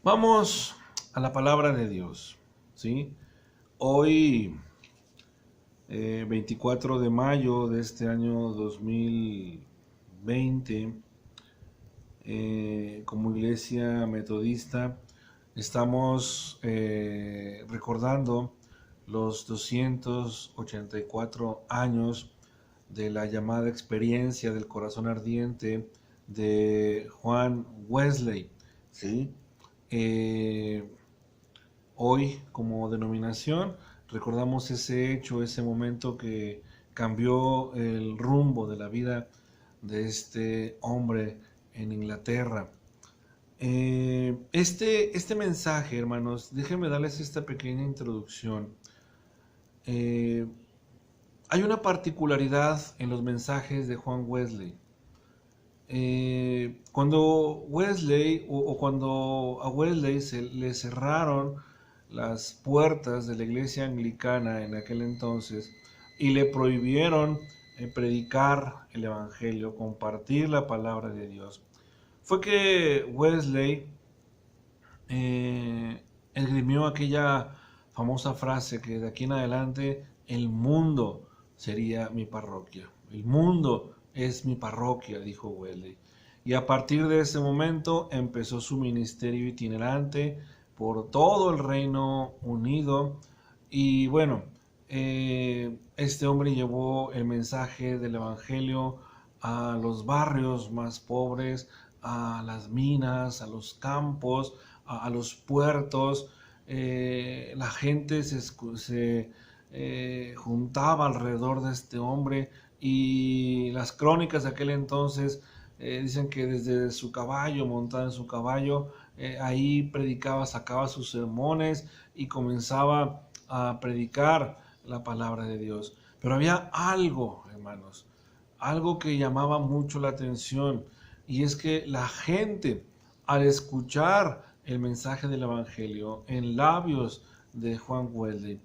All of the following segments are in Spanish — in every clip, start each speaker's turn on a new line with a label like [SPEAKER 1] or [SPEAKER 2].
[SPEAKER 1] Vamos a la palabra de Dios, ¿sí? Hoy, 24 de mayo de este año 2020, como iglesia metodista, estamos recordando los 284 años de la llamada experiencia del corazón ardiente de Juan Wesley, ¿sí? Eh, Hoy, como denominación, recordamos ese hecho, ese momento que cambió el rumbo de la vida de este hombre en Inglaterra. Este mensaje, hermanos, déjenme darles esta pequeña introducción. Eh, Hay una particularidad en los mensajes de Juan Wesley. Cuando Wesley o cuando a Wesley se le cerraron las puertas de la iglesia anglicana en aquel entonces y le prohibieron predicar el evangelio, compartir la palabra de Dios, fue que Wesley esgrimió aquella famosa frase que de aquí en adelante el mundo sería mi parroquia. El mundo es mi parroquia, dijo Wesley. Y a partir de ese momento empezó su ministerio itinerante por todo el Reino Unido. Y bueno, este hombre llevó el mensaje del Evangelio a los barrios más pobres, a las minas, a los campos, a los puertos. La gente se juntaba alrededor de este hombre y las crónicas de aquel entonces dicen que desde su caballo, montado en su caballo, ahí predicaba, sacaba sus sermones y comenzaba a predicar la palabra de Dios. Pero había algo, hermanos, algo que llamaba mucho la atención, y es que la gente, al escuchar el mensaje del Evangelio en labios de Juan Wesley,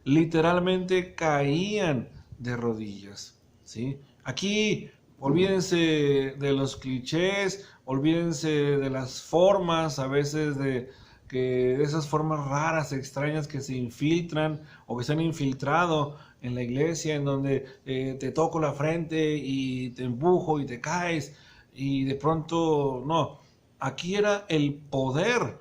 [SPEAKER 1] literalmente caían de rodillas, ¿sí? Aquí, olvídense de los clichés, olvídense de las formas, a veces de esas formas raras, extrañas que se infiltran o que se han infiltrado en la iglesia, en donde te toco la frente y te empujo y te caes y de pronto no. Aquí era el poder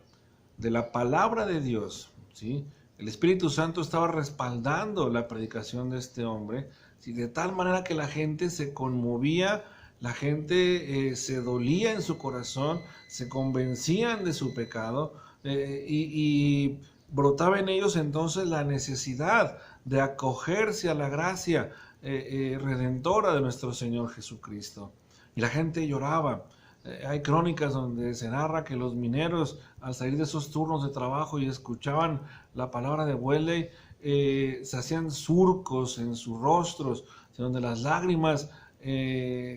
[SPEAKER 1] de la palabra de Dios, ¿sí? El Espíritu Santo estaba respaldando la predicación de este hombre, ¿sí? De tal manera que la gente se conmovía, la gente se dolía en su corazón, se convencían de su pecado, y brotaba en ellos entonces la necesidad de acogerse a la gracia redentora de nuestro Señor Jesucristo. Y la gente lloraba. Hay crónicas donde se narra que los mineros, al salir de esos turnos de trabajo y escuchaban la palabra de Wesley, se hacían surcos en sus rostros, donde las lágrimas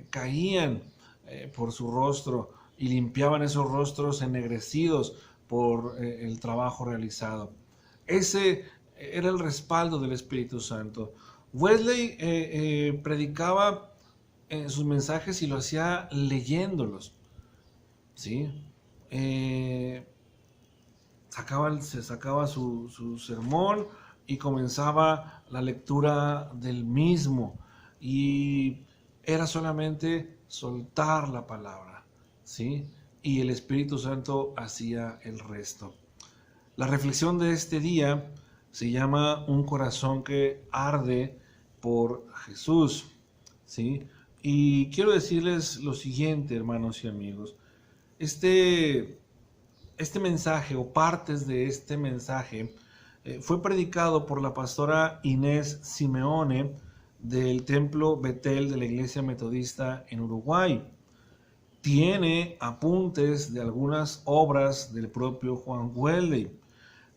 [SPEAKER 1] caían por su rostro y limpiaban esos rostros ennegrecidos por el trabajo realizado. Ese era el respaldo del Espíritu Santo. Wesley predicaba en sus mensajes y lo hacía leyéndolos, ¿sí? Eh, Se sacaba su sermón y comenzaba la lectura del mismo, y era solamente soltar la palabra, ¿sí? Y el Espíritu Santo hacía el resto. La reflexión de este día se llama Un corazón que arde por Jesús, ¿sí? Y quiero decirles lo siguiente, hermanos y amigos. Este, este mensaje o partes de este mensaje fue predicado por la pastora Inés Simeone del Templo Betel de la Iglesia Metodista en Uruguay. Tiene apuntes de algunas obras del propio Juan Wesley.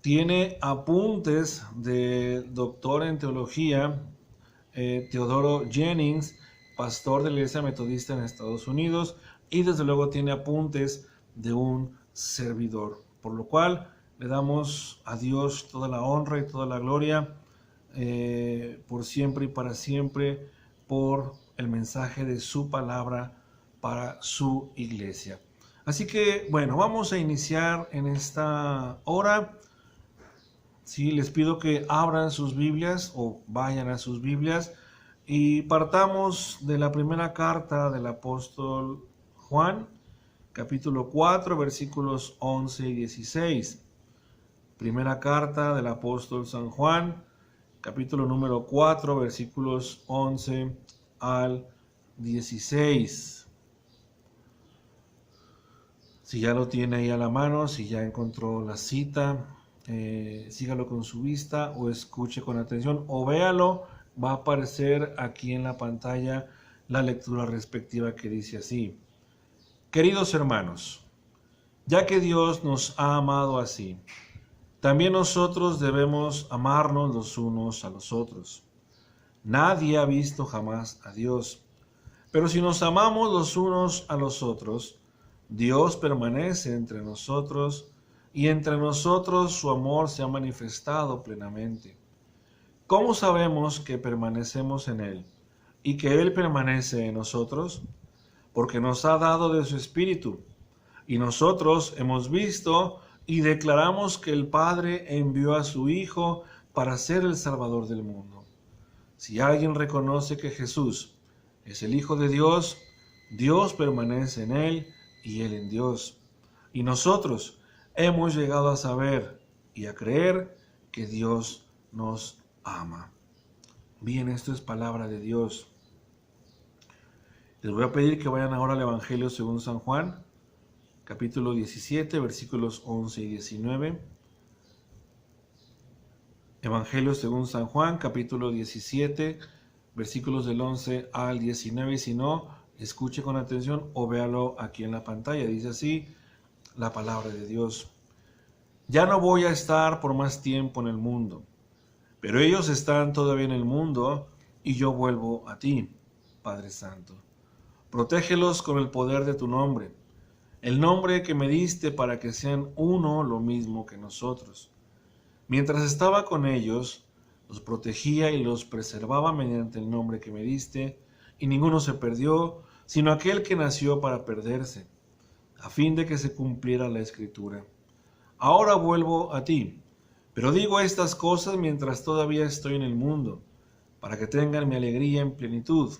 [SPEAKER 1] Tiene apuntes del doctor en teología Teodoro Jennings, pastor de la Iglesia Metodista en Estados Unidos, y desde luego tiene apuntes de un servidor, por lo cual le damos a Dios toda la honra y toda la gloria por siempre y para siempre, por el mensaje de su palabra para su iglesia. Así que, bueno, vamos a iniciar en esta hora. Sí, les pido que abran sus Biblias o vayan a sus Biblias y partamos de la primera carta del apóstol Juan, capítulo 4, versículos 11 y 16. Primera carta del apóstol San Juan, capítulo número 4, versículos 11 al 16. Si ya lo tiene ahí a la mano, si ya encontró la cita, sígalo con su vista o escuche con atención o véalo. Va a aparecer aquí en la pantalla la lectura respectiva que dice así: Queridos hermanos, ya que Dios nos ha amado así, también nosotros debemos amarnos los unos a los otros. Nadie ha visto jamás a Dios, pero si nos amamos los unos a los otros, Dios permanece entre nosotros y entre nosotros su amor se ha manifestado plenamente. ¿Cómo sabemos que permanecemos en Él y que Él permanece en nosotros? Porque nos ha dado de su Espíritu, y nosotros hemos visto y declaramos que el Padre envió a su Hijo para ser el Salvador del mundo. Si alguien reconoce que Jesús es el Hijo de Dios, Dios permanece en Él y Él en Dios. Y nosotros hemos llegado a saber y a creer que Dios nos ama. Bien, esto es palabra de Dios. Les voy a pedir que vayan ahora al Evangelio según San Juan, capítulo 17, versículos 11 y 19. Evangelio según San Juan, capítulo 17, versículos del 11 al 19. Y si no, escuche con atención o véalo aquí en la pantalla. Dice así la palabra de Dios: Ya no voy a estar por más tiempo en el mundo, pero ellos están todavía en el mundo y yo vuelvo a ti, Padre Santo. Protégelos con el poder de tu nombre, el nombre que me diste para que sean uno lo mismo que nosotros. Mientras estaba con ellos, los protegía y los preservaba mediante el nombre que me diste, y ninguno se perdió, sino aquel que nació para perderse, a fin de que se cumpliera la Escritura. Ahora vuelvo a ti, pero digo estas cosas mientras todavía estoy en el mundo, para que tengan mi alegría en plenitud.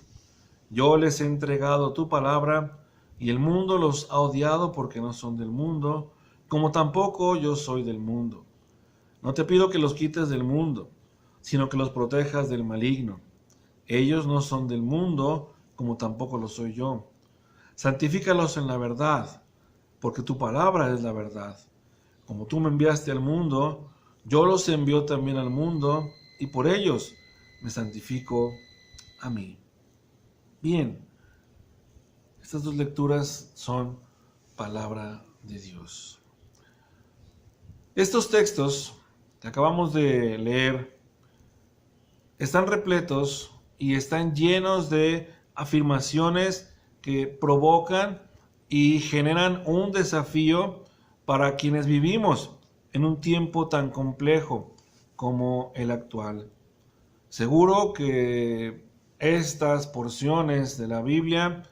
[SPEAKER 1] Yo les he entregado tu palabra, y el mundo los ha odiado porque no son del mundo, como tampoco yo soy del mundo. No te pido que los quites del mundo, sino que los protejas del maligno. Ellos no son del mundo, como tampoco lo soy yo. Santifícalos en la verdad, porque tu palabra es la verdad. Como tú me enviaste al mundo, yo los envío también al mundo, y por ellos me santifico a mí. Bien, estas dos lecturas son palabra de Dios. Estos textos que acabamos de leer están repletos y están llenos de afirmaciones que provocan y generan un desafío para quienes vivimos en un tiempo tan complejo como el actual. Seguro que estas porciones de la Biblia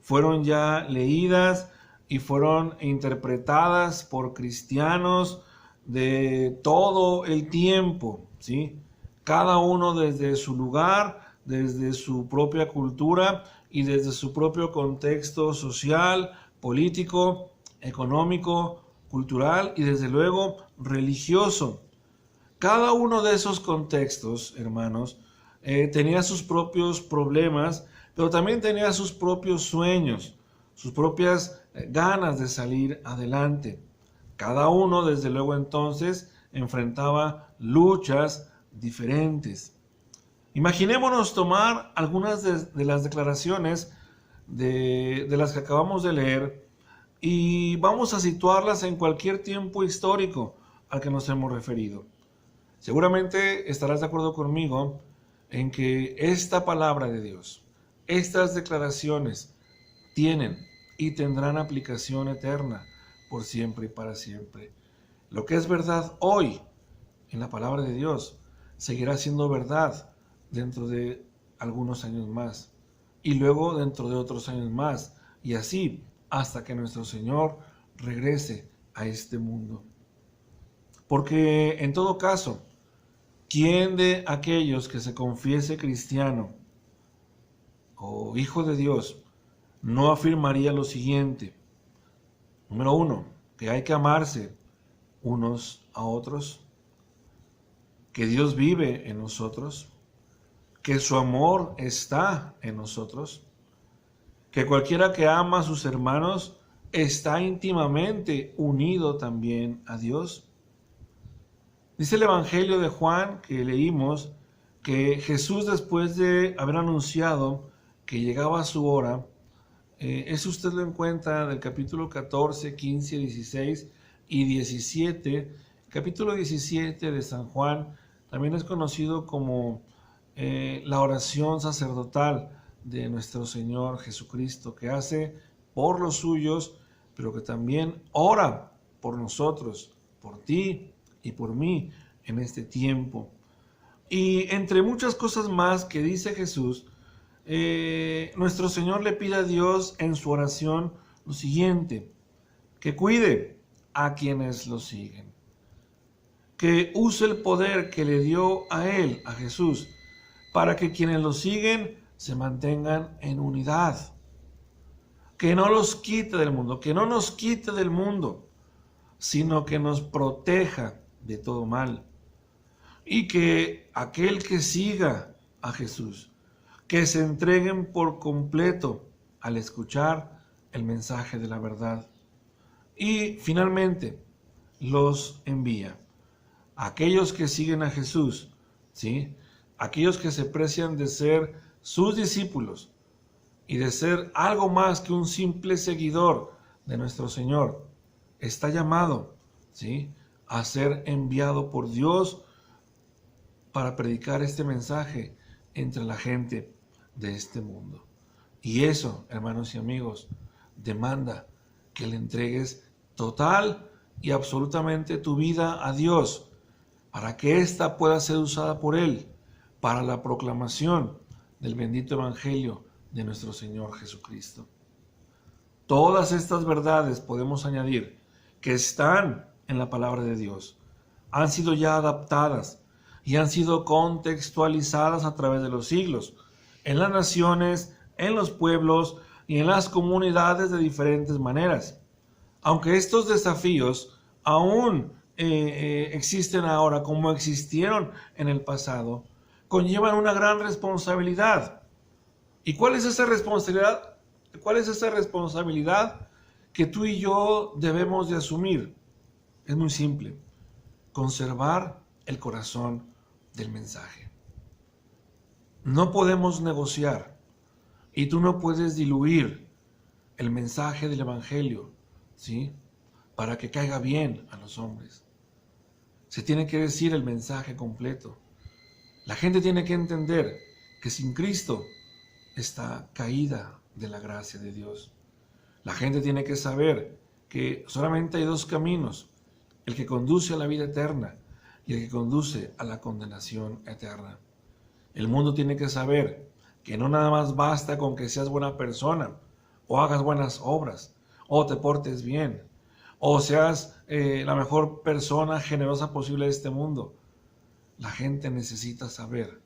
[SPEAKER 1] fueron ya leídas y fueron interpretadas por cristianos de todo el tiempo, ¿sí? Cada uno desde su lugar, desde su propia cultura y desde su propio contexto social, político, económico, cultural y desde luego religioso. Cada uno de esos contextos, hermanos, tenía sus propios problemas, pero también tenía sus propios sueños, sus propias ganas de salir adelante. Cada uno, desde luego, entonces, enfrentaba luchas diferentes. Imaginémonos tomar algunas de las declaraciones de las que acabamos de leer y vamos a situarlas en cualquier tiempo histórico al que nos hemos referido. Seguramente estarás de acuerdo conmigo en que esta palabra de Dios, estas declaraciones tienen y tendrán aplicación eterna por siempre y para siempre. Lo que es verdad hoy en la palabra de Dios seguirá siendo verdad dentro de algunos años más y luego dentro de otros años más y así hasta que nuestro Señor regrese a este mundo. Porque en todo caso, ¿quién de aquellos que se confiese cristiano o hijo de Dios no afirmaría lo siguiente? Número 1, que hay que amarse unos a otros, que Dios vive en nosotros, que su amor está en nosotros, que cualquiera que ama a sus hermanos está íntimamente unido también a Dios. Dice el Evangelio de Juan que leímos que Jesús, después de haber anunciado que llegaba su hora, eso usted lo encuentra del capítulo 14, 15, 16 y 17. Capítulo 17 de San Juan también es conocido como la oración sacerdotal de nuestro Señor Jesucristo, que hace por los suyos, pero que también ora por nosotros, por ti y por mí en este tiempo. Y entre muchas cosas más que dice Jesús, nuestro Señor le pide a Dios en su oración lo siguiente: que cuide a quienes lo siguen, que use el poder que le dio a Él, a Jesús, para que quienes lo siguen se mantengan en unidad, que no los quite del mundo, que no nos quite del mundo, sino que nos proteja de todo mal, y que aquel que siga a Jesús, que se entreguen por completo al escuchar el mensaje de la verdad. Y finalmente los envía. Aquellos que siguen a Jesús, ¿sí? Aquellos que se precian de ser sus discípulos y de ser algo más que un simple seguidor de nuestro Señor, está llamado, ¿sí?, a ser enviado por Dios para predicar este mensaje entre la gente de este mundo. Y eso, hermanos y amigos, demanda que le entregues total y absolutamente tu vida a Dios, para que ésta pueda ser usada por Él para la proclamación del bendito Evangelio de nuestro Señor Jesucristo. Todas estas verdades, podemos añadir, que están en la palabra de Dios, han sido ya adaptadas y han sido contextualizadas a través de los siglos, en las naciones, en los pueblos y en las comunidades de diferentes maneras. Aunque estos desafíos aún existen ahora como existieron en el pasado, conllevan una gran responsabilidad. ¿Y cuál es esa responsabilidad? ¿Cuál es esa responsabilidad que tú y yo debemos de asumir? Es muy simple: conservar el corazón del mensaje. No podemos negociar y tú no puedes diluir el mensaje del Evangelio, ¿sí?, para que caiga bien a los hombres. Se tiene que decir el mensaje completo. La gente tiene que entender que sin Cristo está caída de la gracia de Dios. La gente tiene que saber que solamente hay dos caminos: el que conduce a la vida eterna y el que conduce a la condenación eterna. El mundo tiene que saber que no nada más basta con que seas buena persona, o hagas buenas obras, o te portes bien, o seas la mejor persona generosa posible de este mundo. La gente necesita saber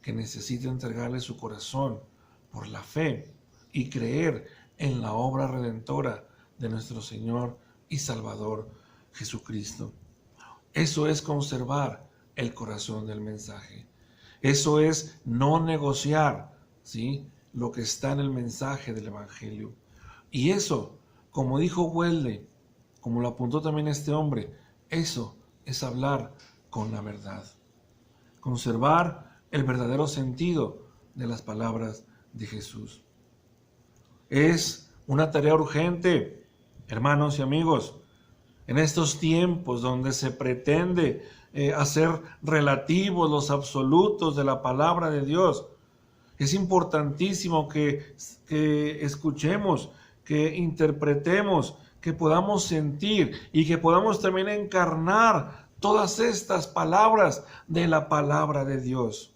[SPEAKER 1] que necesita entregarle su corazón por la fe y creer en la obra redentora de nuestro Señor y Salvador Jesucristo. Eso es conservar el corazón del mensaje. Eso es no negociar, ¿sí?, lo que está en el mensaje del Evangelio. Y eso, como dijo Wesley, como lo apuntó también este hombre, eso es hablar con la verdad. Conservar el verdadero sentido de las palabras de Jesús. Es una tarea urgente, hermanos y amigos, en estos tiempos donde se pretende hacer relativos los absolutos de la palabra de Dios. Es importantísimo que escuchemos, que interpretemos, que podamos sentir y que podamos también encarnar todas estas palabras de la palabra de Dios.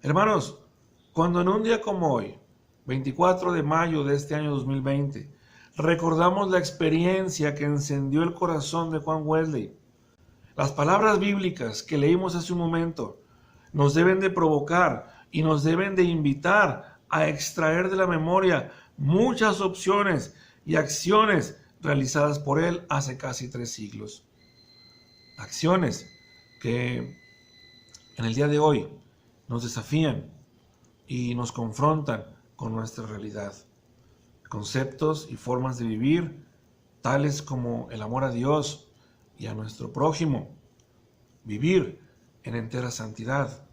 [SPEAKER 1] Hermanos, cuando en un día como hoy, 24 de mayo de este año 2020, recordamos la experiencia que encendió el corazón de Juan Wesley. Las palabras bíblicas que leímos hace un momento nos deben de provocar y nos deben de invitar a extraer de la memoria muchas opciones y acciones realizadas por él hace casi 3 siglos. Acciones que en el día de hoy nos desafían y nos confrontan con nuestra realidad. Conceptos y formas de vivir, tales como el amor a Dios y a nuestro prójimo, vivir en entera santidad,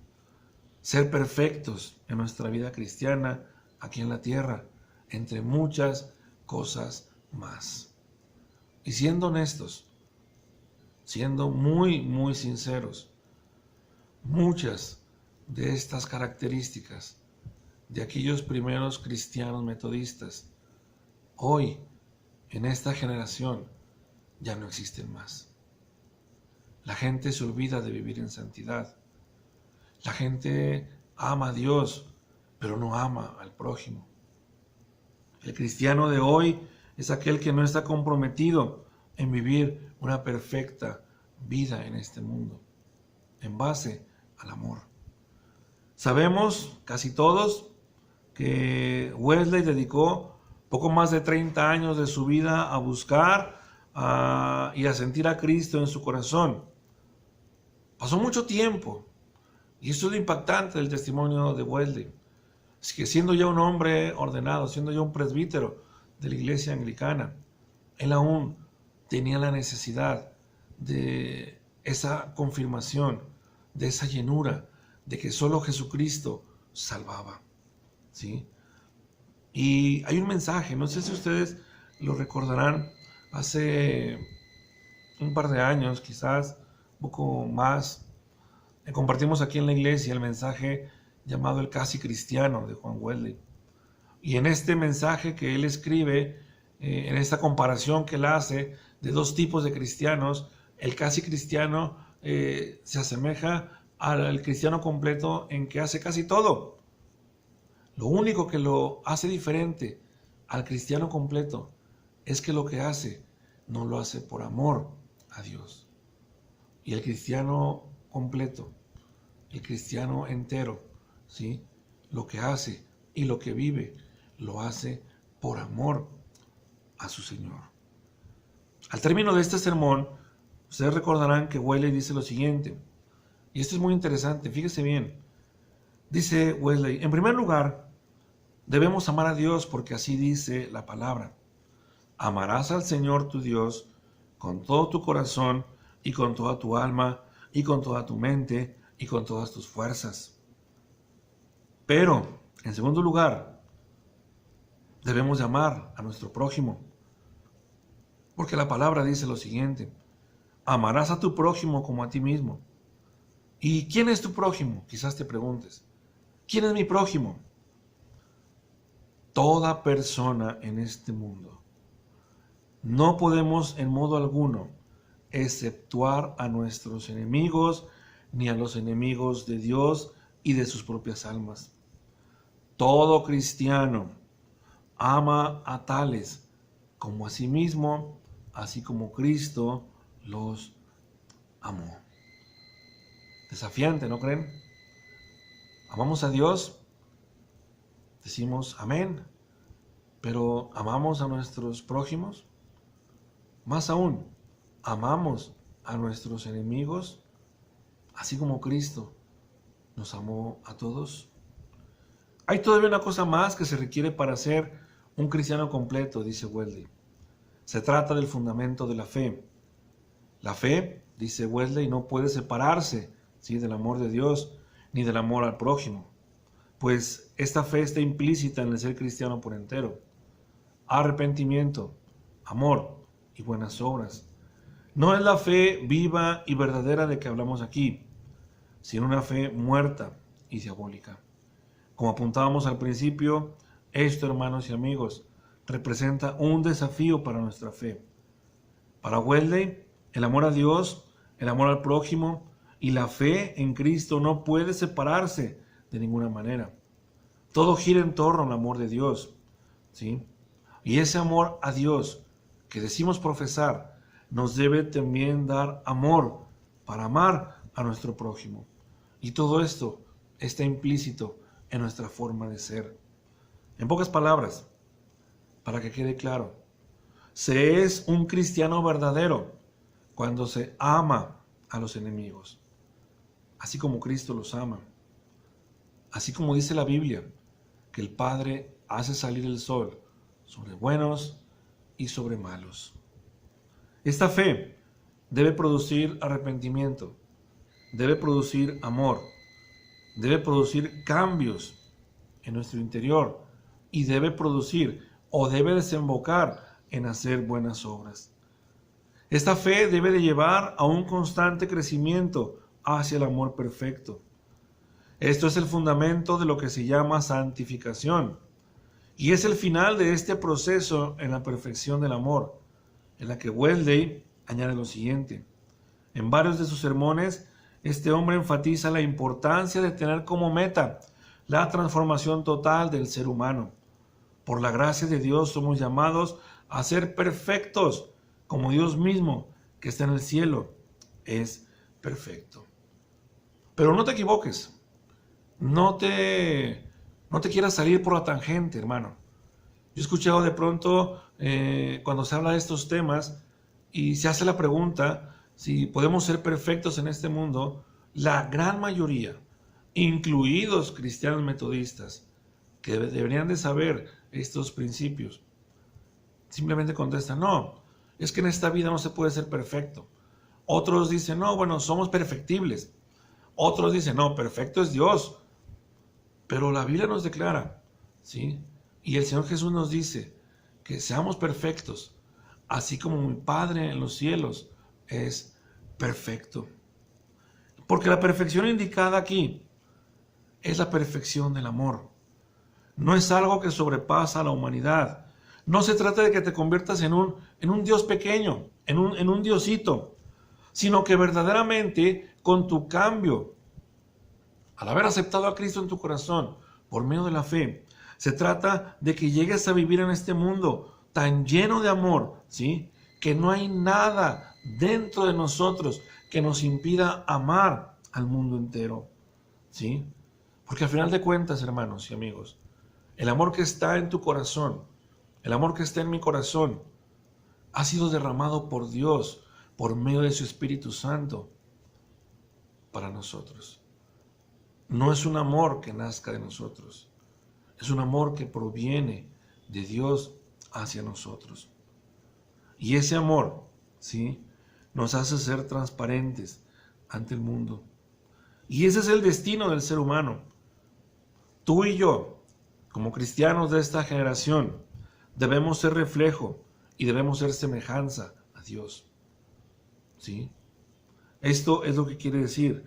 [SPEAKER 1] ser perfectos en nuestra vida cristiana aquí en la tierra, entre muchas cosas más. Y siendo honestos, siendo muy sinceros, muchas de estas características de aquellos primeros cristianos metodistas, hoy, en esta generación, ya no existen más. La gente se olvida de vivir en santidad. La gente ama a Dios, pero no ama al prójimo. El cristiano de hoy es aquel que no está comprometido en vivir una perfecta vida en este mundo, en base al amor. Sabemos, casi todos, que Wesley dedicó poco más de 30 años de su vida a buscar y a sentir a Cristo en su corazón. Pasó mucho tiempo, y esto es lo impactante del testimonio de Wesley. Es que siendo ya un hombre ordenado, siendo ya un presbítero de la iglesia anglicana, él aún tenía la necesidad de esa confirmación, de esa llenura, de que solo Jesucristo salvaba, ¿sí? Y hay un mensaje, no sé si ustedes lo recordarán, hace un par de años, quizás un poco más, compartimos aquí en la iglesia el mensaje llamado El Casi Cristiano de Juan Wesley. Y en este mensaje que él escribe, en esta comparación que él hace de 2 tipos de cristianos, el casi cristiano se asemeja al cristiano completo en que hace casi todo. Lo único que lo hace diferente al cristiano completo es que lo que hace no lo hace por amor a Dios. Y el cristiano completo, el cristiano entero, ¿sí?, lo que hace y lo que vive, lo hace por amor a su Señor. Al término de este sermón, ustedes recordarán que Wesley dice lo siguiente, y esto es muy interesante, fíjese bien. Dice Wesley, en primer lugar, debemos amar a Dios porque así dice la palabra. Amarás al Señor tu Dios con todo tu corazón y con toda tu alma y con toda tu mente y con todas tus fuerzas. Pero, en segundo lugar, debemos de amar a nuestro prójimo. Porque la palabra dice lo siguiente, amarás a tu prójimo como a ti mismo. ¿Y quién es tu prójimo? Quizás te preguntes. ¿Quién es mi prójimo? Toda persona en este mundo. No podemos en modo alguno exceptuar a nuestros enemigos ni a los enemigos de Dios y de sus propias almas. Todo cristiano ama a tales como a sí mismo, así como Cristo los amó. Desafiante, ¿no creen? Amamos a Dios, decimos amén, pero ¿amamos a nuestros prójimos? Más aún, ¿amamos a nuestros enemigos, así como Cristo nos amó a todos? Hay todavía una cosa más que se requiere para ser un cristiano completo, dice Wesley. Se trata del fundamento de la fe. La fe, dice Wesley, no puede separarse, ¿sí?, del amor de Dios ni del amor al prójimo, pues esta fe está implícita en el ser cristiano por entero. Arrepentimiento, amor y buenas obras. No es la fe viva y verdadera de que hablamos aquí, sino una fe muerta y diabólica. Como apuntábamos al principio, esto, hermanos y amigos, representa un desafío para nuestra fe. Para Wesley, el amor a Dios, el amor al prójimo y la fe en Cristo no puede separarse de ninguna manera. Todo gira en torno al amor de Dios, ¿sí? Y ese amor a Dios que decimos profesar nos debe también dar amor para amar a nuestro prójimo. Y todo esto está implícito en nuestra forma de ser. En pocas palabras, para que quede claro, se es un cristiano verdadero cuando se ama a los enemigos, así como Cristo los ama. Así como dice la Biblia, que el Padre hace salir el sol sobre buenos y sobre malos. Esta fe debe producir arrepentimiento, debe producir amor, debe producir cambios en nuestro interior y debe producir o debe desembocar en hacer buenas obras. Esta fe debe de llevar a un constante crecimiento hacia el amor perfecto. Esto es el fundamento de lo que se llama santificación y es el final de este proceso en la perfección del amor, en la que Wesley añade lo siguiente. En varios de sus sermones, este hombre enfatiza la importancia de tener como meta la transformación total del ser humano. Por la gracia de Dios somos llamados a ser perfectos, como Dios mismo, que está en el cielo, es perfecto. Pero no te equivoques. No te quieras salir por la tangente, hermano. Yo he escuchado de pronto cuando se habla de estos temas y se hace la pregunta si podemos ser perfectos en este mundo. La gran mayoría, incluidos cristianos metodistas, que deberían de saber estos principios, simplemente contestan, no, es que en esta vida no se puede ser perfecto. Otros dicen, no, bueno, somos perfectibles. Otros dicen, no, perfecto es Dios. Pero la Biblia nos declara, ¿sí? Y el Señor Jesús nos dice que seamos perfectos, así como mi Padre en los cielos es perfecto. Porque la perfección indicada aquí es la perfección del amor. No es algo que sobrepasa a la humanidad. No se trata de que te conviertas en un Dios pequeño, en un Diosito, sino que verdaderamente con tu cambio, al haber aceptado a Cristo en tu corazón por medio de la fe, se trata de que llegues a vivir en este mundo tan lleno de amor, ¿sí? Que no hay nada dentro de nosotros que nos impida amar al mundo entero, ¿sí? Porque al final de cuentas, hermanos y amigos, el amor que está en tu corazón, el amor que está en mi corazón, ha sido derramado por Dios por medio de su Espíritu Santo para nosotros. No es un amor que nazca de nosotros, es un amor que proviene de Dios hacia nosotros. Y ese amor, ¿sí?, nos hace ser transparentes ante el mundo. Y ese es el destino del ser humano. Tú y yo, como cristianos de esta generación, debemos ser reflejo y debemos ser semejanza a Dios. ¿Sí? Esto es lo que quiere decir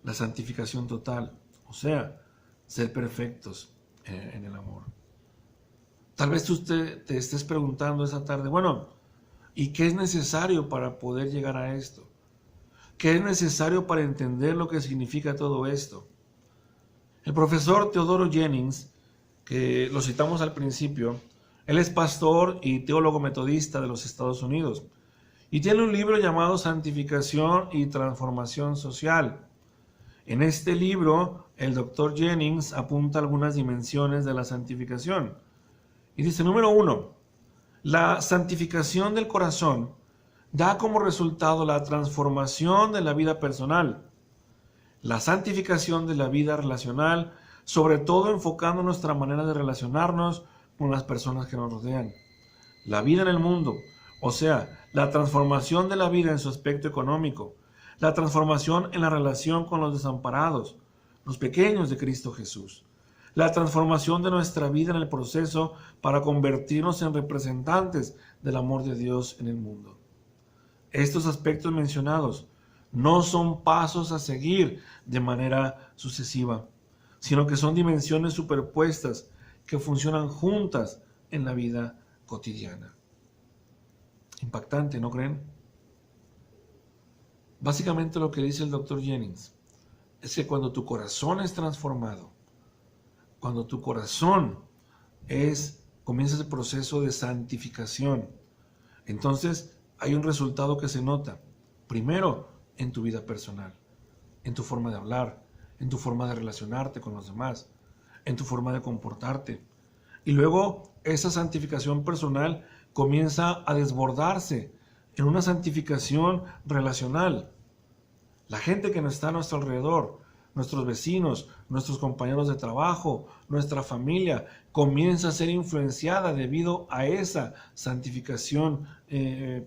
[SPEAKER 1] la santificación total, o sea, ser perfectos en el amor. Tal vez tú te estés preguntando esa tarde, bueno, ¿y qué es necesario para poder llegar a esto? ¿Qué es necesario para entender lo que significa todo esto? El profesor Teodoro Jennings, que lo citamos al principio, él es pastor y teólogo metodista de los Estados Unidos y tiene un libro llamado Santificación y Transformación Social. En este libro, el doctor Jennings apunta algunas dimensiones de la santificación. Y dice, número 1, la santificación del corazón da como resultado la transformación de la vida personal, la santificación de la vida relacional, sobre todo enfocando nuestra manera de relacionarnos con las personas que nos rodean, la vida en el mundo, o sea, la transformación de la vida en su aspecto económico, la transformación en la relación con los desamparados, los pequeños de Cristo Jesús, la transformación de nuestra vida en el proceso para convertirnos en representantes del amor de Dios en el mundo. Estos aspectos mencionados no son pasos a seguir de manera sucesiva, sino que son dimensiones superpuestas que funcionan juntas en la vida cotidiana. Impactante, ¿no creen? Básicamente lo que dice el doctor Jennings es que cuando tu corazón es transformado, cuando tu corazón es comienza ese proceso de santificación. Entonces hay un resultado que se nota. Primero, en tu vida personal, en tu forma de hablar, en tu forma de relacionarte con los demás, en tu forma de comportarte. Y luego esa santificación personal comienza a desbordarse en una santificación relacional. La gente que está a nuestro alrededor, nuestros vecinos, nuestros compañeros de trabajo, nuestra familia, comienza a ser influenciada debido a esa santificación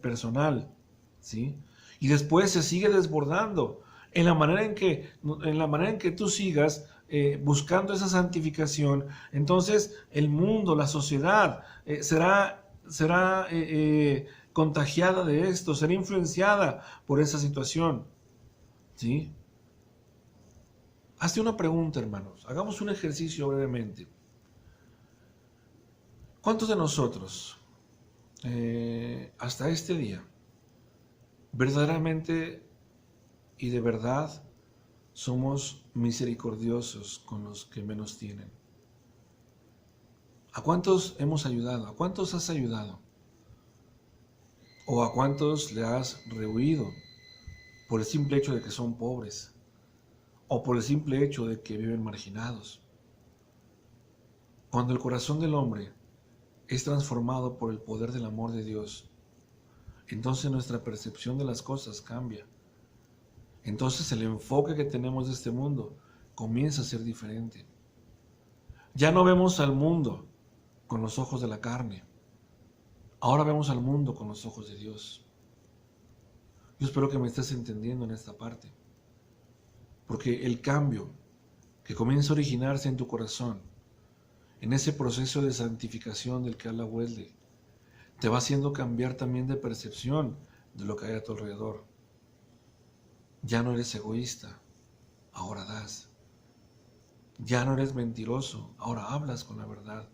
[SPEAKER 1] personal, ¿sí? Y después se sigue desbordando en la manera en que tú sigas buscando esa santificación. Entonces el mundo, la sociedad será contagiada de esto, será influenciada por esa situación, ¿sí? Hazte una pregunta, hermanos. Hagamos un ejercicio brevemente. ¿Cuántos de nosotros, hasta este día, verdaderamente y de verdad somos misericordiosos con los que menos tienen? ¿A cuántos hemos ayudado? ¿A cuántos has ayudado? ¿O a cuántos le has rehuido por el simple hecho de que son pobres? ¿O por el simple hecho de que viven marginados? Cuando el corazón del hombre es transformado por el poder del amor de Dios, entonces nuestra percepción de las cosas cambia. Entonces el enfoque que tenemos de este mundo comienza a ser diferente. Ya no vemos al mundo con los ojos de la carne. Ahora vemos al mundo con los ojos de Dios. Yo espero que me estés entendiendo en esta parte. Porque el cambio que comienza a originarse en tu corazón, en ese proceso de santificación del que habla Wesley, te va haciendo cambiar también de percepción de lo que hay a tu alrededor. Ya no eres egoísta, ahora das. Ya no eres mentiroso, ahora hablas con la verdad.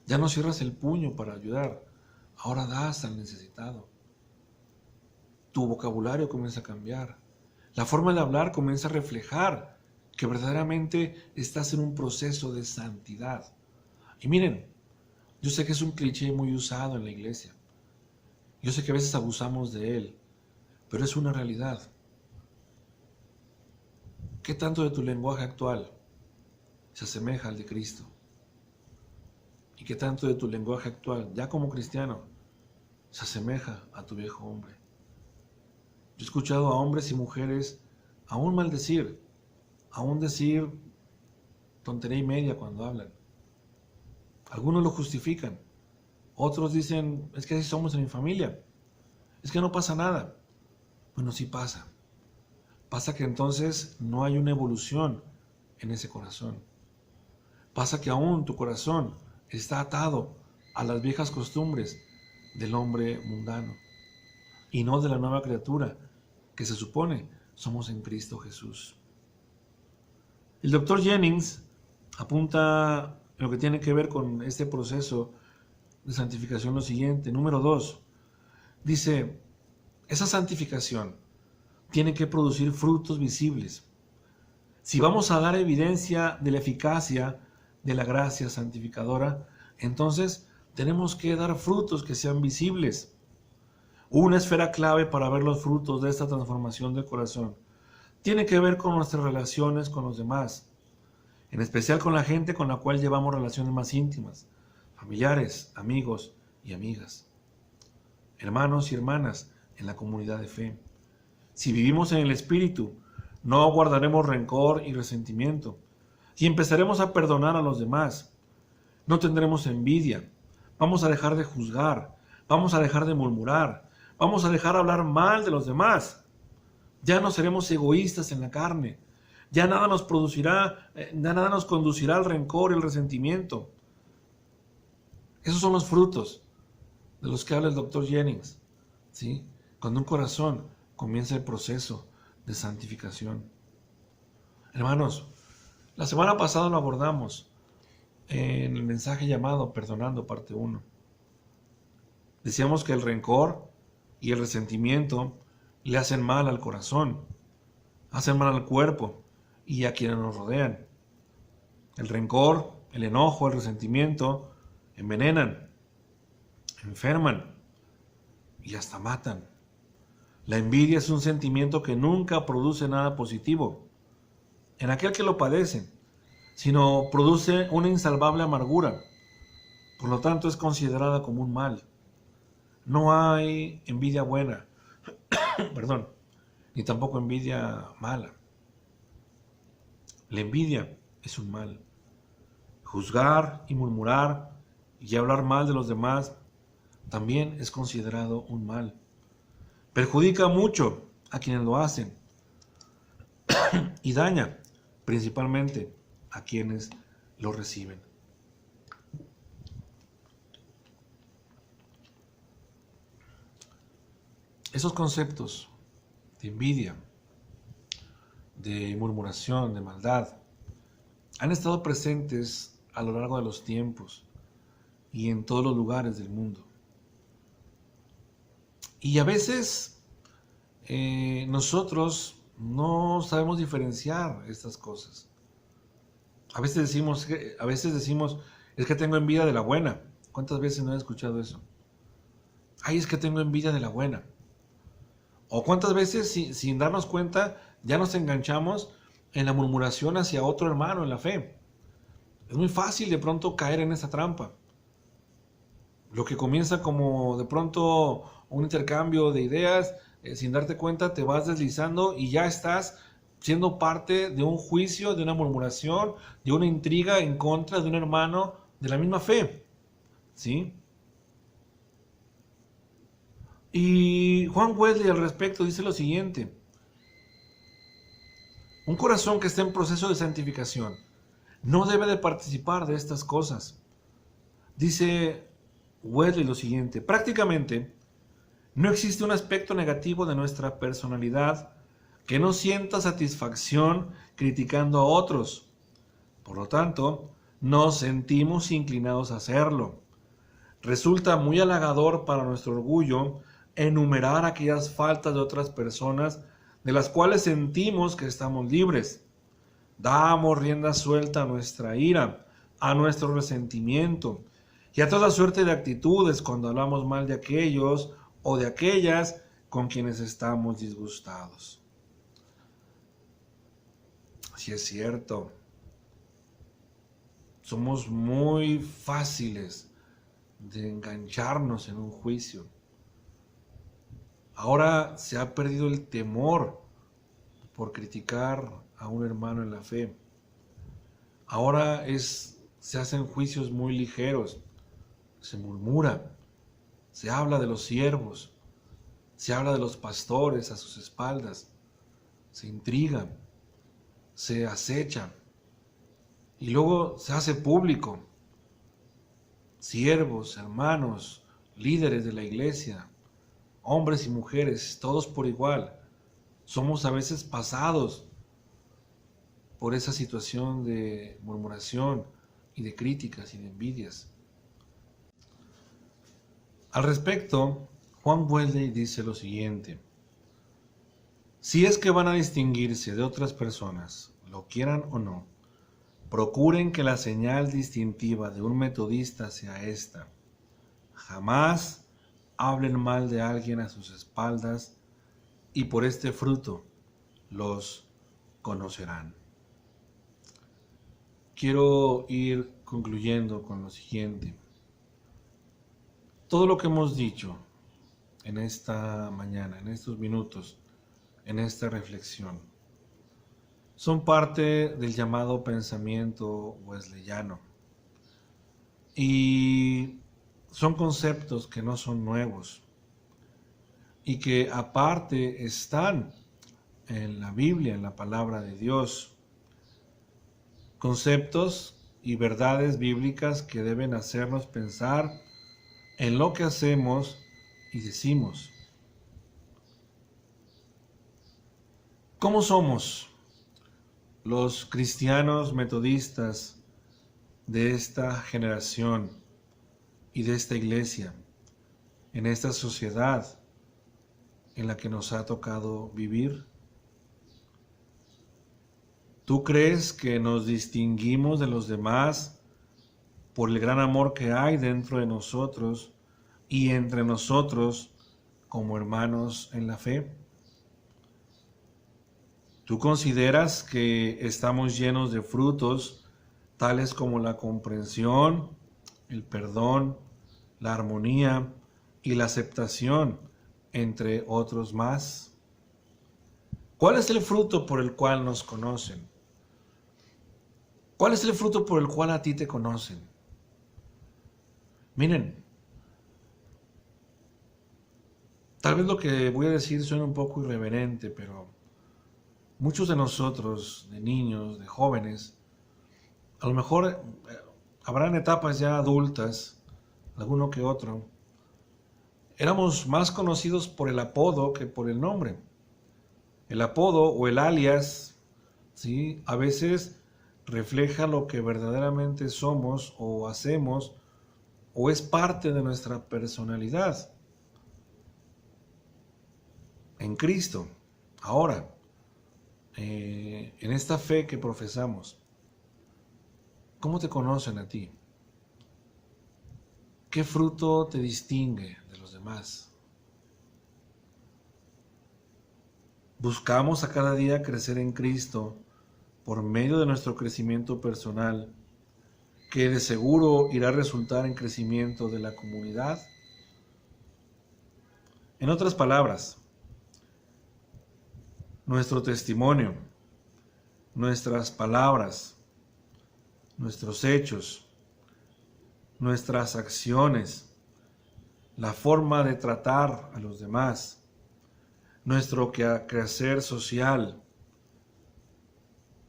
[SPEAKER 1] Ya no cierras el puño para ayudar, ahora das al necesitado. Tu vocabulario comienza a cambiar. La forma de hablar comienza a reflejar que verdaderamente estás en un proceso de santidad. Y miren, yo sé que es un cliché muy usado en la iglesia. Yo sé que a veces abusamos de él, pero es una realidad. ¿Qué tanto de tu lenguaje actual se asemeja al de Cristo? ¿Y qué tanto de tu lenguaje actual, ya como cristiano, se asemeja a tu viejo hombre? Yo he escuchado a hombres y mujeres aún maldecir, aún decir tontería y media cuando hablan. Algunos lo justifican. Otros dicen, es que así somos en mi familia. Es que no pasa nada. Bueno, sí pasa. Pasa que entonces no hay una evolución en ese corazón. Pasa que aún tu corazón está atado a las viejas costumbres del hombre mundano y no de la nueva criatura que se supone somos en Cristo Jesús. El doctor Jennings apunta en lo que tiene que ver con este proceso de santificación lo siguiente. Número 2, dice, esa santificación tiene que producir frutos visibles. Si vamos a dar evidencia de la eficacia de la gracia santificadora, entonces tenemos que dar frutos que sean visibles. Una esfera clave para ver los frutos de esta transformación del corazón tiene que ver con nuestras relaciones con los demás, en especial con la gente con la cual llevamos relaciones más íntimas, familiares, amigos y amigas, hermanos y hermanas en la comunidad de fe. Si vivimos en el Espíritu, no guardaremos rencor y resentimiento y empezaremos a perdonar a los demás. No tendremos envidia, vamos a dejar de juzgar, vamos a dejar de murmurar, vamos a dejar de hablar mal de los demás. Ya no seremos egoístas en la carne. Ya nada nos conducirá al rencor y el resentimiento. Esos son los frutos de los que habla el doctor Jennings, ¿sí? Cuando un corazón comienza el proceso de santificación. Hermanos, la semana pasada lo abordamos en el mensaje llamado Perdonando, parte 1. Decíamos que el rencor y el resentimiento le hacen mal al corazón, hacen mal al cuerpo y a quienes nos rodean. El rencor, el enojo, el resentimiento envenenan, enferman y hasta matan. La envidia es un sentimiento que nunca produce nada positivo en aquel que lo padece, sino produce una insalvable amargura. Por lo tanto, es considerada como un mal. No hay envidia buena, perdón, ni tampoco envidia mala. La envidia es un mal. Juzgar y murmurar y hablar mal de los demás también es considerado un mal. Perjudica mucho a quienes lo hacen y daña principalmente a quienes lo reciben. Esos conceptos de envidia, de murmuración, de maldad, han estado presentes a lo largo de los tiempos y en todos los lugares del mundo. Y a veces nosotros no sabemos diferenciar estas cosas. A veces decimos, es que tengo envidia de la buena. ¿Cuántas veces no he escuchado eso? Ay, es que tengo envidia de la buena. O cuántas veces sin darnos cuenta ya nos enganchamos en la murmuración hacia otro hermano en la fe. Es muy fácil de pronto caer en esa trampa. Lo que comienza como de pronto un intercambio de ideas, sin darte cuenta te vas deslizando y ya estás siendo parte de un juicio, de una murmuración, de una intriga en contra de un hermano de la misma fe. ¿Sí? Y Juan Wesley al respecto dice lo siguiente: un corazón que está en proceso de santificación no debe de participar de estas cosas. Dice Wesley lo siguiente: prácticamente no existe un aspecto negativo de nuestra personalidad que no sienta satisfacción criticando a otros. Por lo tanto, nos sentimos inclinados a hacerlo. Resulta muy halagador para nuestro orgullo enumerar aquellas faltas de otras personas de las cuales sentimos que estamos libres. Damos rienda suelta a nuestra ira, a nuestro resentimiento y a toda suerte de actitudes cuando hablamos mal de aquellos o de aquellas con quienes estamos disgustados. Si es cierto, somos muy fáciles de engancharnos en un juicio. Ahora se ha perdido el temor por criticar a un hermano en la fe. Ahora se hacen juicios muy ligeros, se murmura, se habla de los siervos, se habla de los pastores a sus espaldas, se intriga, se acecha y luego se hace público. Siervos, hermanos, líderes de la iglesia, hombres y mujeres, todos por igual, somos a veces pasados por esa situación de murmuración y de críticas y de envidias. Al respecto, Juan Wesley dice lo siguiente: si es que van a distinguirse de otras personas, lo quieran o no, procuren que la señal distintiva de un metodista sea esta: jamás hablen mal de alguien a sus espaldas, y por este fruto los conocerán. Quiero ir concluyendo con lo siguiente. Todo lo que hemos dicho en esta mañana, en estos minutos, en esta reflexión, son parte del llamado pensamiento wesleyano. Y son conceptos que no son nuevos y que aparte están en la Biblia, en la palabra de Dios. Conceptos y verdades bíblicas que deben hacernos pensar en lo que hacemos y decimos. ¿Cómo somos los cristianos metodistas de esta generación y de esta iglesia, en esta sociedad en la que nos ha tocado vivir? ¿Tú crees que nos distinguimos de los demás por el gran amor que hay dentro de nosotros y entre nosotros como hermanos en la fe? ¿Tú consideras que estamos llenos de frutos tales como la comprensión, el perdón, la armonía y la aceptación, entre otros más? ¿Cuál es el fruto por el cual nos conocen? ¿Cuál es el fruto por el cual a ti te conocen? Miren, tal vez lo que voy a decir suena un poco irreverente, pero muchos de nosotros, de niños, de jóvenes, a lo mejor habrán etapas ya adultas, alguno que otro, éramos más conocidos por el apodo que por el nombre. El apodo o el alias, ¿sí?, a veces refleja lo que verdaderamente somos o hacemos o es parte de nuestra personalidad en Cristo. Ahora, en esta fe que profesamos, ¿cómo te conocen a ti? ¿Qué fruto te distingue de los demás? Buscamos a cada día crecer en Cristo por medio de nuestro crecimiento personal, que de seguro irá a resultar en crecimiento de la comunidad. En otras palabras, nuestro testimonio, nuestras palabras, nuestros hechos, nuestras acciones, la forma de tratar a los demás, nuestro quehacer social,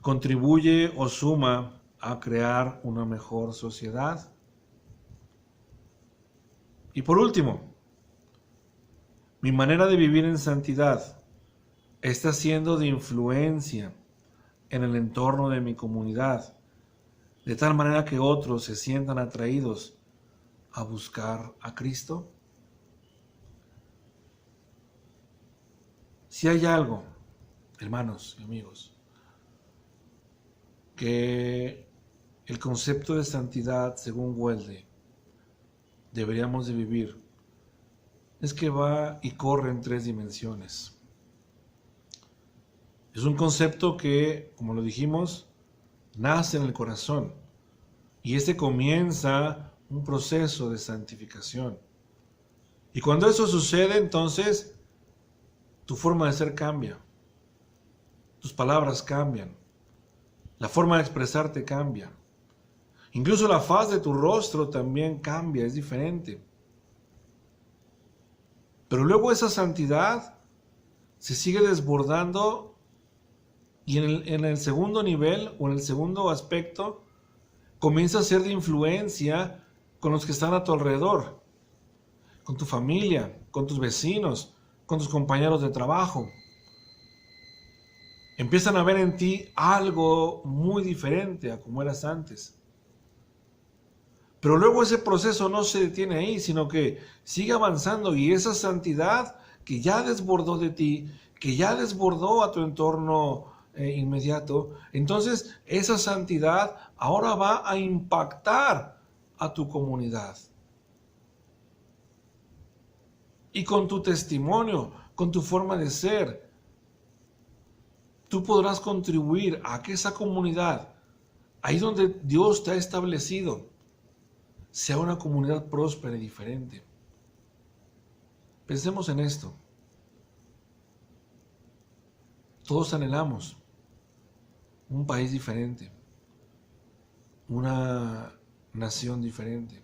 [SPEAKER 1] contribuye o suma a crear una mejor sociedad. Y por último, mi manera de vivir en santidad está siendo de influencia en el entorno de mi comunidad, de tal manera que otros se sientan atraídos a buscar a Cristo. Si hay algo, hermanos y amigos, que el concepto de santidad, según Weldy, deberíamos de vivir, es que va y corre en 3 dimensiones. Es un concepto que, como lo dijimos, nace en el corazón y este comienza un proceso de santificación. Y cuando eso sucede, entonces tu forma de ser cambia, tus palabras cambian, la forma de expresarte cambia, incluso la faz de tu rostro también cambia, es diferente. Pero luego esa santidad se sigue desbordando y en el segundo nivel o en el segundo aspecto comienza a ser de influencia con los que están a tu alrededor, con tu familia, con tus vecinos, con tus compañeros de trabajo. Empiezan a ver en ti algo muy diferente a como eras antes. Pero luego ese proceso no se detiene ahí, sino que sigue avanzando y esa santidad que ya desbordó de ti, que ya desbordó a tu entorno inmediato, entonces esa santidad ahora va a impactar a tu comunidad. Y con tu testimonio, con tu forma de ser, tú podrás contribuir a que esa comunidad, ahí donde Dios te ha establecido, sea una comunidad próspera y diferente. Pensemos en esto. Todos anhelamos un país diferente, una nación diferente,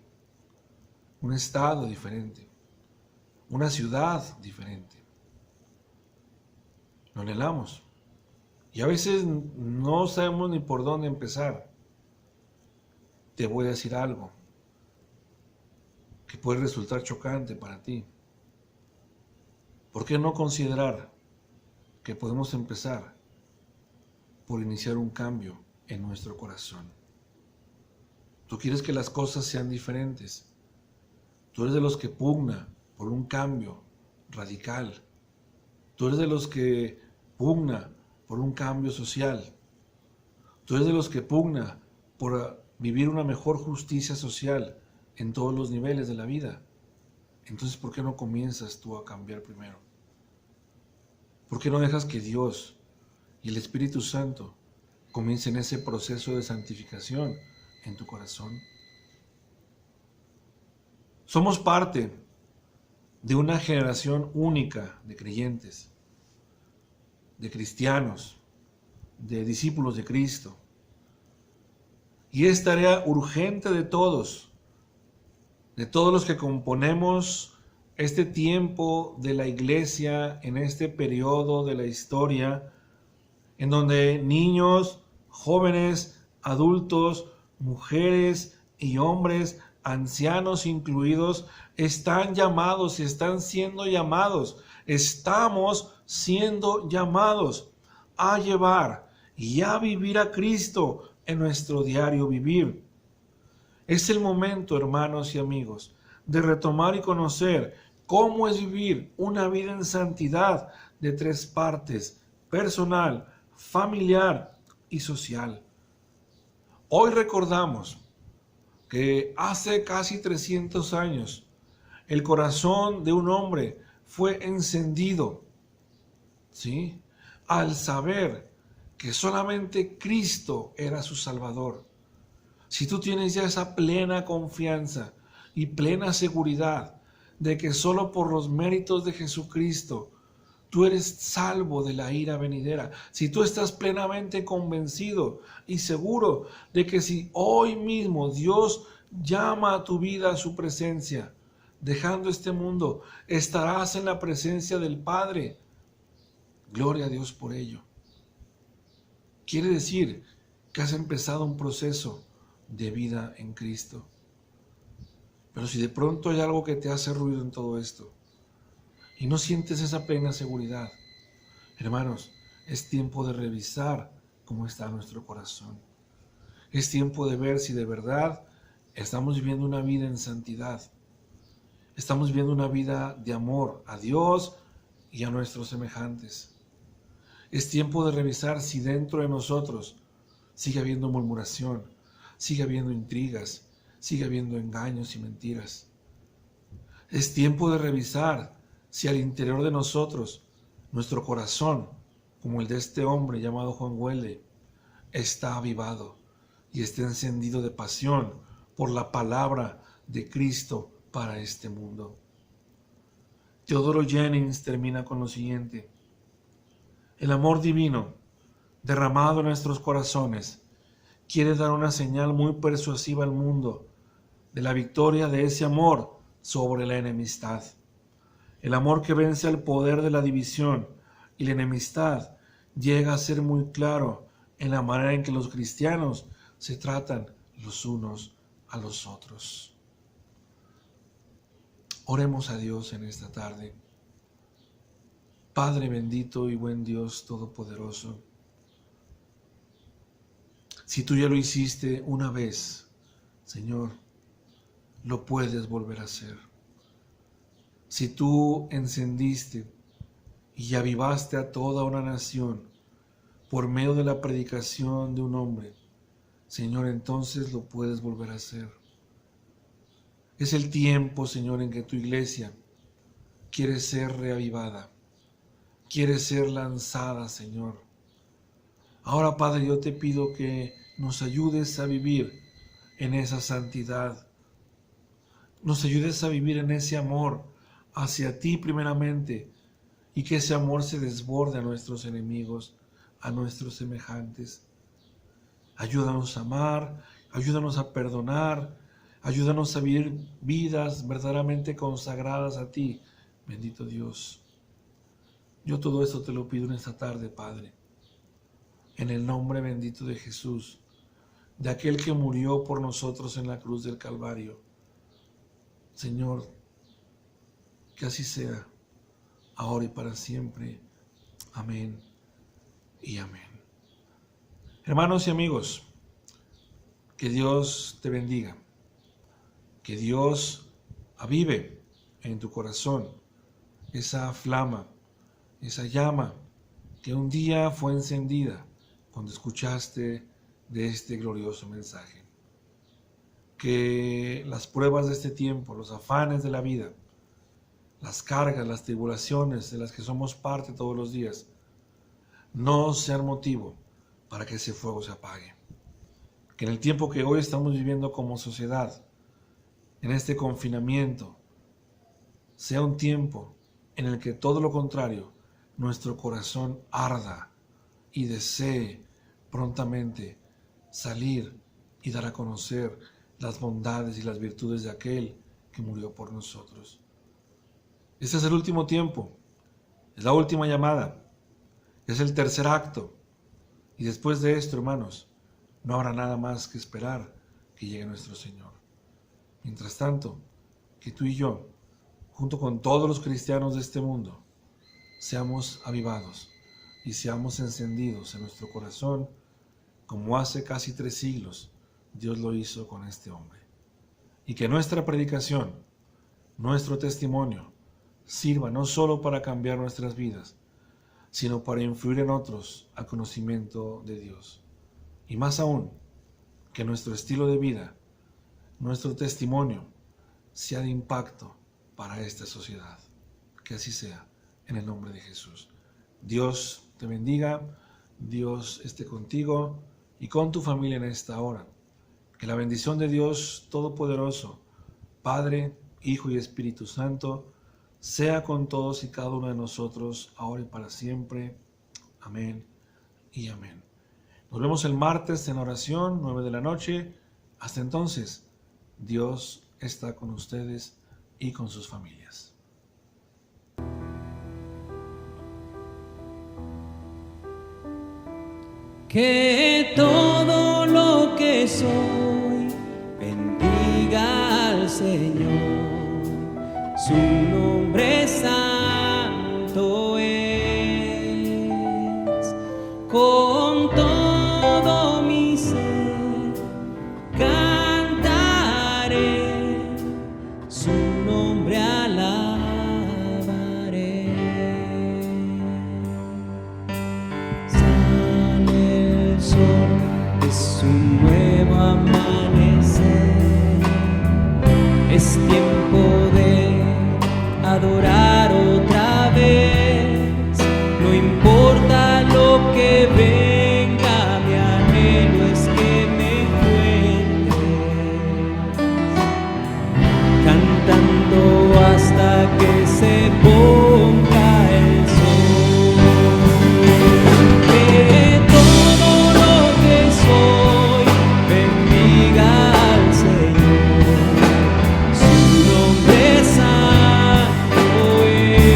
[SPEAKER 1] un estado diferente, una ciudad diferente. Lo anhelamos. Y a veces no sabemos ni por dónde empezar. Te voy a decir algo que puede resultar chocante para ti. ¿Por qué no considerar que podemos empezar por iniciar un cambio en nuestro corazón? Tú quieres que las cosas sean diferentes. Tú eres de los que pugna por un cambio radical. Tú eres de los que pugna por un cambio social. Tú eres de los que pugna por vivir una mejor justicia social en todos los niveles de la vida. Entonces, ¿por qué no comienzas tú a cambiar primero? ¿Por qué no dejas que Dios y el Espíritu Santo comiencen ese proceso de santificación en tu corazón? Somos parte de una generación única de creyentes, de cristianos, de discípulos de Cristo. Y es tarea urgente de todos los que componemos este tiempo de la iglesia, en este periodo de la historia, en donde niños, jóvenes, adultos, mujeres y hombres, ancianos incluidos, están llamados y están siendo llamados. Estamos siendo llamados a llevar y a vivir a Cristo en nuestro diario vivir. Es el momento, hermanos y amigos, de retomar y conocer cómo es vivir una vida en santidad de tres partes: personal, familiar y social. Hoy recordamos que hace casi 300 años el corazón de un hombre fue encendido, ¿sí?, al saber que solamente Cristo era su Salvador. Si tú tienes ya esa plena confianza y plena seguridad de que solo por los méritos de Jesucristo tú eres salvo de la ira venidera, si tú estás plenamente convencido y seguro de que si hoy mismo Dios llama a tu vida a su presencia, dejando este mundo, estarás en la presencia del Padre. Gloria a Dios por ello. Quiere decir que has empezado un proceso de vida en Cristo. Pero si de pronto hay algo que te hace ruido en todo esto y no sientes esa plena seguridad, hermanos, es tiempo de revisar cómo está nuestro corazón. Es tiempo de ver si de verdad estamos viviendo una vida en santidad. Estamos viviendo una vida de amor a Dios y a nuestros semejantes. Es tiempo de revisar si dentro de nosotros sigue habiendo murmuración, sigue habiendo intrigas, sigue habiendo engaños y mentiras. Es tiempo de revisar si al interior de nosotros, nuestro corazón, como el de este hombre llamado Juan Wesley, está avivado y está encendido de pasión por la palabra de Cristo para este mundo. Teodoro Jennings termina con lo siguiente: el amor divino derramado en nuestros corazones quiere dar una señal muy persuasiva al mundo de la victoria de ese amor sobre la enemistad. El amor que vence al poder de la división y la enemistad llega a ser muy claro en la manera en que los cristianos se tratan los unos a los otros. Oremos a Dios en esta tarde. Padre bendito y buen Dios todopoderoso, si tú ya lo hiciste una vez, Señor, lo puedes volver a hacer. Si tú encendiste y avivaste a toda una nación por medio de la predicación de un hombre, Señor, entonces lo puedes volver a hacer. Es el tiempo, Señor, en que tu iglesia quiere ser reavivada, quiere ser lanzada, Señor. Ahora, Padre, yo te pido que nos ayudes a vivir en esa santidad. Nos ayudes a vivir en ese amor hacia ti primeramente, y que ese amor se desborde a nuestros enemigos, a nuestros semejantes. Ayúdanos a amar, ayúdanos a perdonar, ayúdanos a vivir vidas verdaderamente consagradas a ti, bendito Dios. Yo todo esto te lo pido en esta tarde, Padre, en el nombre bendito de Jesús, de aquel que murió por nosotros en la cruz del Calvario. Señor, que así sea, ahora y para siempre. Amén y amén. Hermanos y amigos, que Dios te bendiga, que Dios avive en tu corazón esa flama, esa llama que un día fue encendida cuando escuchaste de este glorioso mensaje. que las pruebas de este tiempo, los afanes de la vida, las cargas, las tribulaciones de las que somos parte todos los días, no sean motivo para que ese fuego se apague. Que en el tiempo que hoy estamos viviendo como sociedad, en este confinamiento, sea un tiempo en el que todo lo contrario, nuestro corazón arda y desee prontamente salir y dar a conocer las bondades y las virtudes de aquel que murió por nosotros. Este es el último tiempo, es la última llamada, es el tercer acto, y después de esto, hermanos, no habrá nada más que esperar que llegue nuestro Señor. Mientras tanto, que tú y yo, junto con todos los cristianos de este mundo, seamos avivados y seamos encendidos en nuestro corazón, como hace casi 3 siglos Dios lo hizo con este hombre. Y que nuestra predicación, nuestro testimonio, sirva no solo para cambiar nuestras vidas, sino para influir en otros al conocimiento de Dios. Y más aún, que nuestro estilo de vida, nuestro testimonio, sea de impacto para esta sociedad. Que así sea, en el nombre de Jesús. Dios te bendiga, Dios esté contigo y con tu familia en esta hora. Que la bendición de Dios Todopoderoso, Padre, Hijo y Espíritu Santo, sea con todos y cada uno de nosotros, ahora y para siempre. Amén y amén. Nos vemos el martes en oración, 9 de la noche. Hasta entonces, Dios está con ustedes y con sus familias.
[SPEAKER 2] Que todo lo que soy bendiga al Señor. Su nombre santo es. Con todo mi ser cantaré, su nombre alabaré. Sale el sol, es un nuevo amanecer, es tiempo de adorar otra vez. No importa lo que venga, mi anhelo es que me encuentres cantando hasta que se ponga el sol. Que todo lo que soy bendiga al Señor. Su nombre santo es.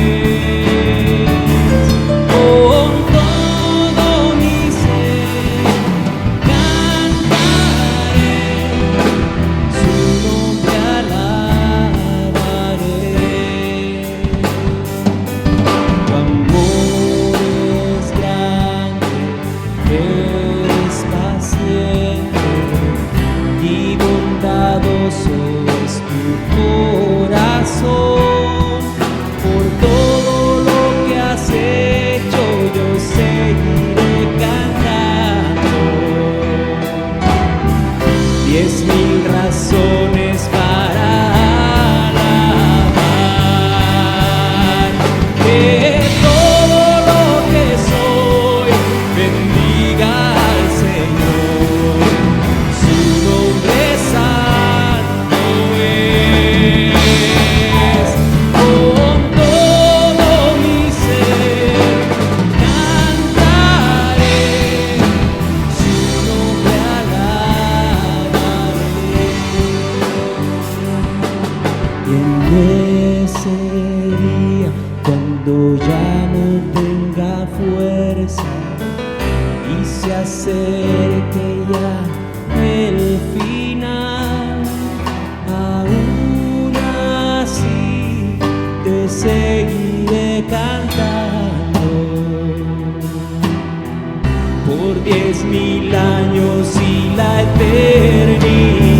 [SPEAKER 2] Con todo mi ser cantaré, su nombre alabaré. Tu amor es grande, eres paciente y bondadoso es tu corazón. Por todo lo que has hecho yo seguiré cantando. 10,000 razones para alabar. Que todo lo que soy bendiga al Señor. Su nombre santo es. Con todo mi ser cantaré, su nombre alabaré. Y en ese día, cuando ya no tenga fuerza y se acerque ya el final, aún así te seguiré cantando por 10,000 años y la eternidad.